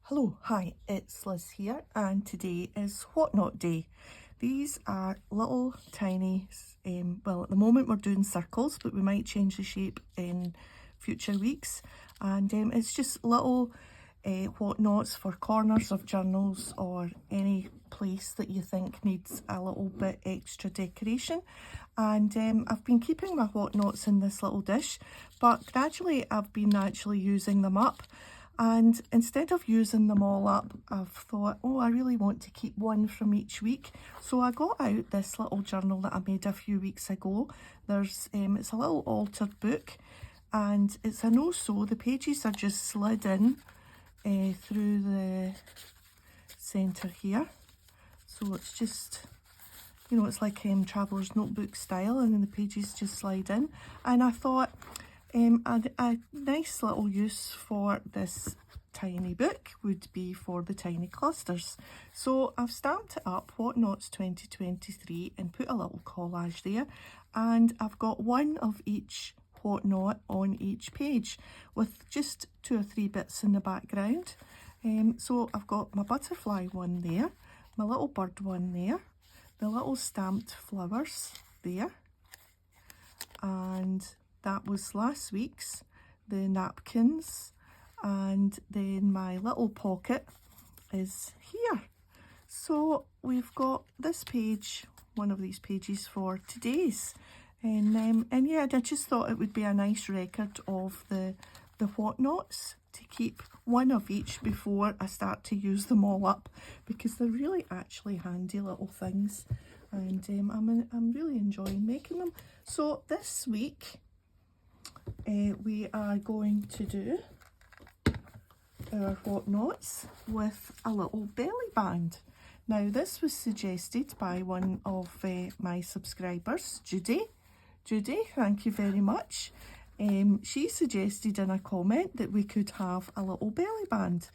Hello, hi, it's Liz here, and today is WhatNot Day. These are little tiny, well, at the moment we're doing circles, but we might change the shape in future weeks. And it's just little WhatNots for corners of journals or any place that you think needs a little bit extra decoration. And I've been keeping my WhatNots in this little dish, but gradually I've been actually using them up. And instead of using them all up, I've thought, oh, I really want to keep one from each week. So I got out this little journal that I made a few weeks ago. It's a little altered book, and it's a no-sew. The pages are just slid in through the centre here. So it's just, you know, it's like Traveller's Notebook style, and then the pages just slide in. And I thought, a nice little use for this tiny book would be for the tiny clusters. So I've stamped it up, WhatNots 2023, and put a little collage there. And I've got one of each WhatNot on each page with just 2 or 3 bits in the background. So I've got my butterfly one there, my little bird one there, the little stamped flowers there, and that was last week's, the napkins, and then my little pocket is here. So we've got this page, one of these pages for today's. And yeah, I just thought it would be a nice record of the WhatNots to keep one of each before I start to use them all up, because they're really actually handy little things, and I'm really enjoying making them. So this week we are going to do our WhatNots with a little belly band. Now this was suggested by one of my subscribers, Judy. Judy, thank you very much. She suggested in a comment that we could have a little belly band.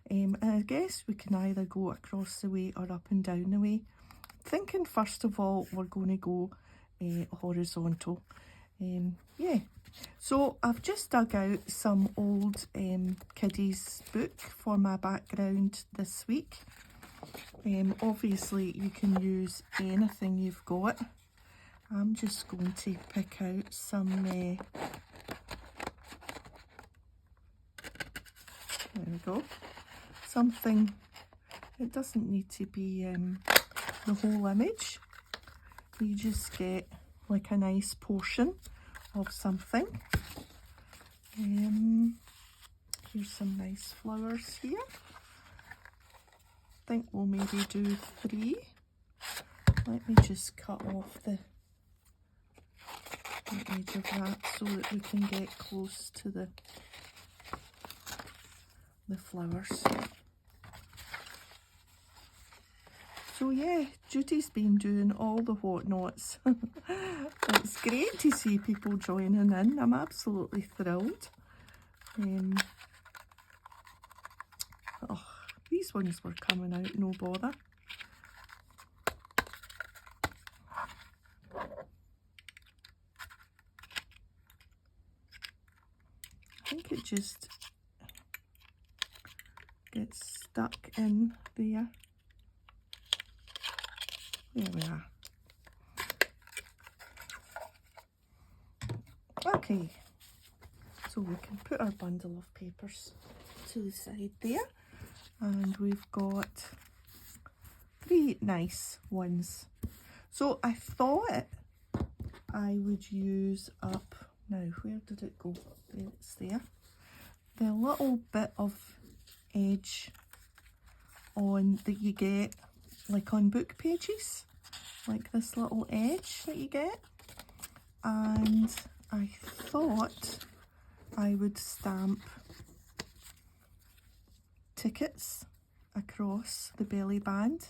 And I guess we can either go across the way or up and down the way. Thinking first of all we're going to go horizontal. Yeah, so I've just dug out some old kiddies book for my background this week. Obviously you can use anything you've got. I'm just going to pick out some there we go, something. It doesn't need to be the whole image. You just get like a nice portion of something. Here's some nice flowers here. I think we'll maybe do 3. Let me just cut off the edge of that so that we can get close to the flowers. So yeah, Judy's been doing all the WhatNots. It's great to see people joining in. I'm absolutely thrilled. Oh, these ones were coming out, no bother. I think it just gets stuck in there. There we are. Okay, so we can put our bundle of papers to the side there, and we've got 3 nice ones. So I thought I would use up, now where did it go? There, it's there. The little bit of edge on that you get like on book pages, like this little edge that you get, and I thought I would stamp tickets across the belly band,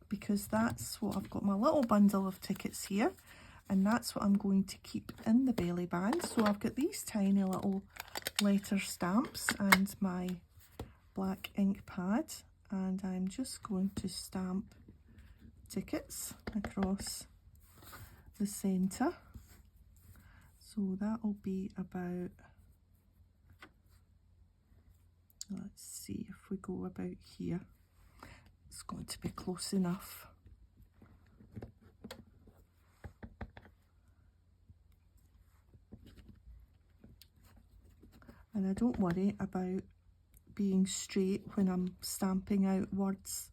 because that's what I've got, my little bundle of tickets here, and that's what I'm going to keep in the belly band. So I've got these tiny little letter stamps and my black ink pad, and I'm just going to stamp tickets across the centre. So that'll be about, Let's see if we go about here. It's going to be close enough. And I don't worry about being straight when I'm stamping out words.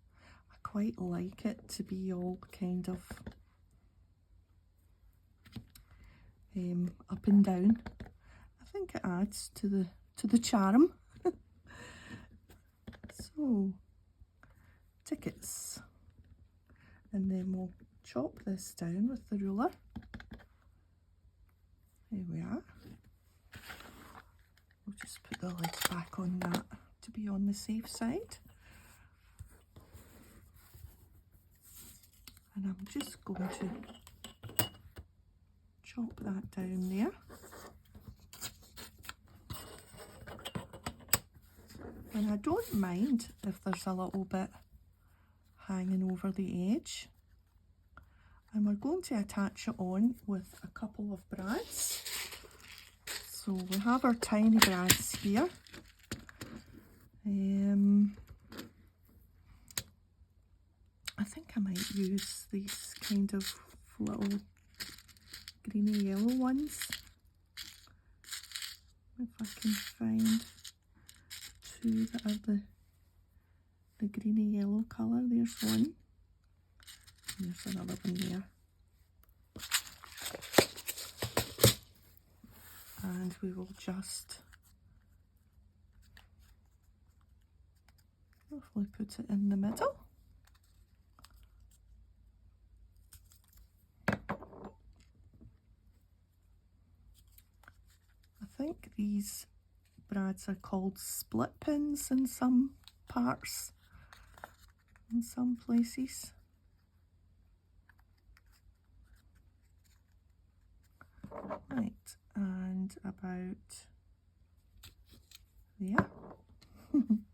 I quite like it to be all kind of up and down. I think it adds to the charm. So, tickets. And then we'll chop this down with the ruler. There we are. We'll just put the lid back on that to be on the safe side. And I'm just going to chop that down there. And I don't mind if there's a little bit hanging over the edge. And we're going to attach it on with a couple of brads. So we have our tiny brads here. I think I might use these kind of little greeny yellow ones. If I can find two that are the greeny yellow colour. There's one. There's another one there. And we will just roughly put it in the middle. I think these brads are called split pins in some parts, in some places. Right, and about there. Yeah.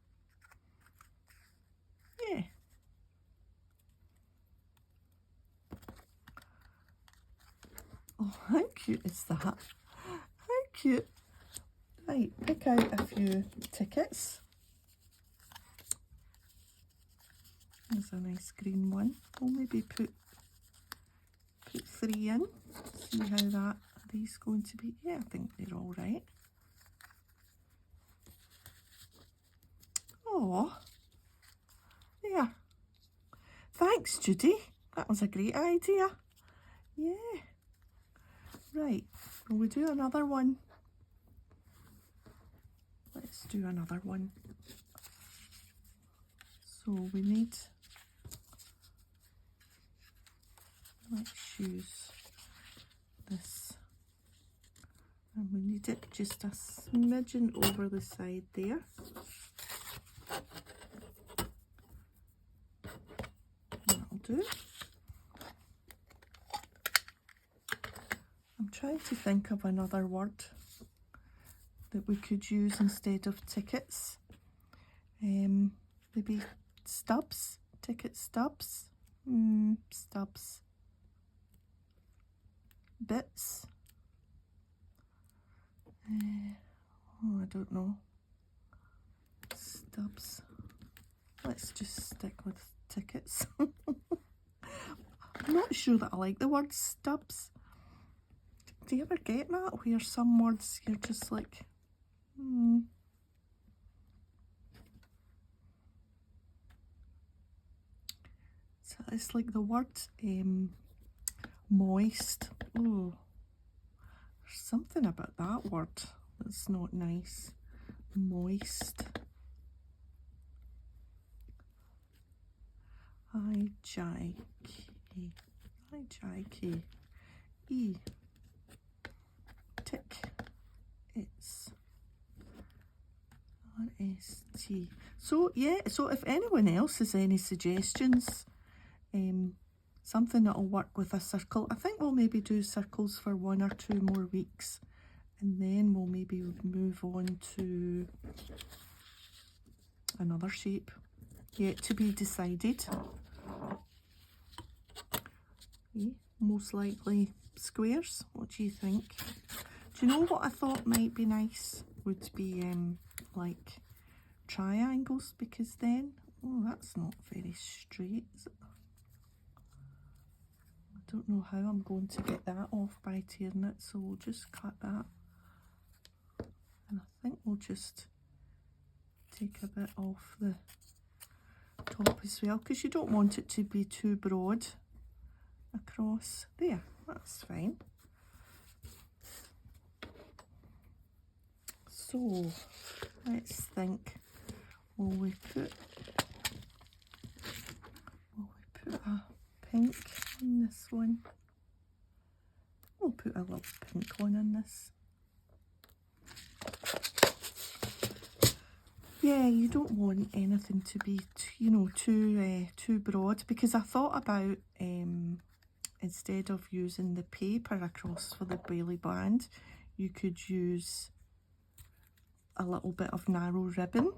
Oh, how cute is that? How cute. Right, pick out a few tickets. There's a nice green one. We'll maybe put 3 in. See how that are these going to be. Yeah, I think they're all right. Oh, yeah. Thanks, Judy. That was a great idea. Yeah. Right, will we do another one? Let's do another one. So we need, let's use this. And we need it just a smidgen over the side there. That'll do. I'm trying to think of another word that we could use instead of tickets. Maybe stubs, ticket stubs, stubs, bits. Oh, I don't know. Stubs. Let's just stick with tickets. I'm not sure that I like the word stubs. Do you ever get that? Where some words you're just like, So it's like the word moist. Oh, there's something about that word that's not nice. Moist. I-J-K-E. Tick. It's R-S-T. So yeah, so if anyone else has any suggestions, something that'll work with a circle, I think we'll maybe do circles for 1 or 2 more weeks, and then we'll maybe move on to another shape, yet to be decided. Okay, most likely squares. What do you think? Do you know what I thought might be nice would be like triangles, because then, oh, that's not very straight, is it? I don't know how I'm going to get that off by tearing it, so we'll just cut that. And I think we'll just take a bit off the top as well, because you don't want it to be too broad across there. That's fine. So let's think, will we put a pink on this one? We'll put a little pink one in this. Yeah, you don't want anything to be too broad, because I thought about instead of using the paper across for the belly band, you could use a little bit of narrow ribbon,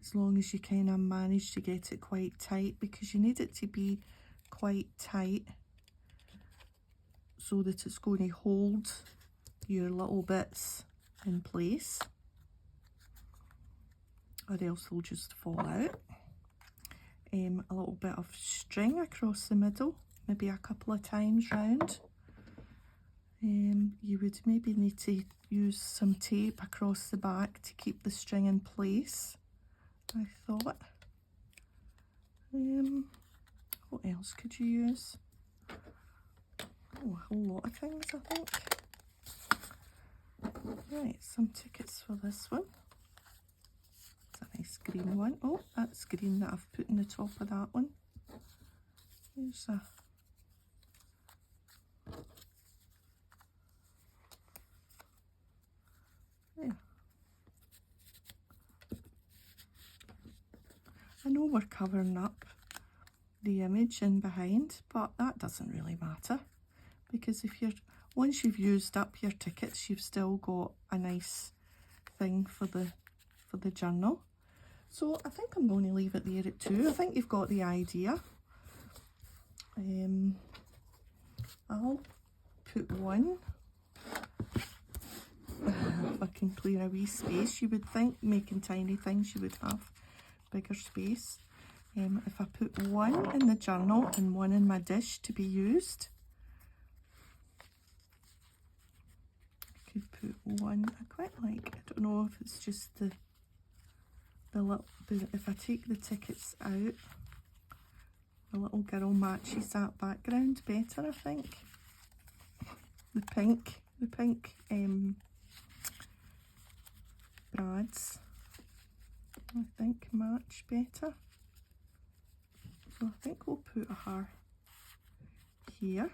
as long as you kind of manage to get it quite tight, because you need it to be quite tight so that it's going to hold your little bits in place, or else they'll just fall out. A little bit of string across the middle, maybe a couple of times round. You would maybe need to use some tape across the back to keep the string in place, I thought. What else could you use? Oh, a whole lot of things, I think. Right, some tickets for this one. It's a nice green one. Oh, that's green that I've put in the top of that one. Here's a... There. I know we're covering up the image in behind, but that doesn't really matter, because once you've used up your tickets, you've still got a nice thing for the journal. So I think I'm going to leave it there at 2. I think you've got the idea. I'll put 1. If I can clear a wee space. You would think making tiny things you would have bigger space. If I put 1 in the journal and 1 in my dish to be used, I could put 1. I quite like, I don't know if it's just the if I take the tickets out, the little girl matches that background better, I think. The pink brads, I think, match better. So I think we'll put her here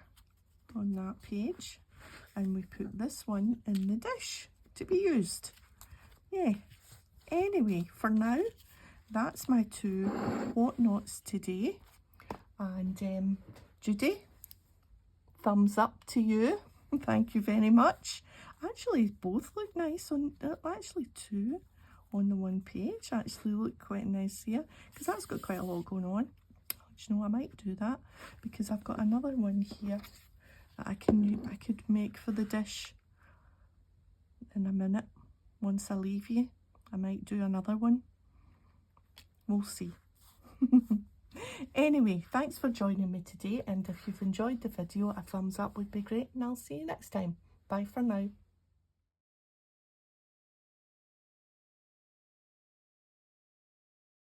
on that page, and we put this one in the dish to be used. Yeah. Anyway, for now, that's my 2 WhatNots today. And Judy, thumbs up to you. Thank you very much. Actually, both look nice on, actually 2 on the one page actually look quite nice here, because that's got quite a lot going on. Do you know, I might do that, because I've got another one here that I could make for the dish in a minute. Once I leave you, I might do another one. We'll see. Anyway, thanks for joining me today, and if you've enjoyed the video, a thumbs up would be great, and I'll see you next time. Bye for now.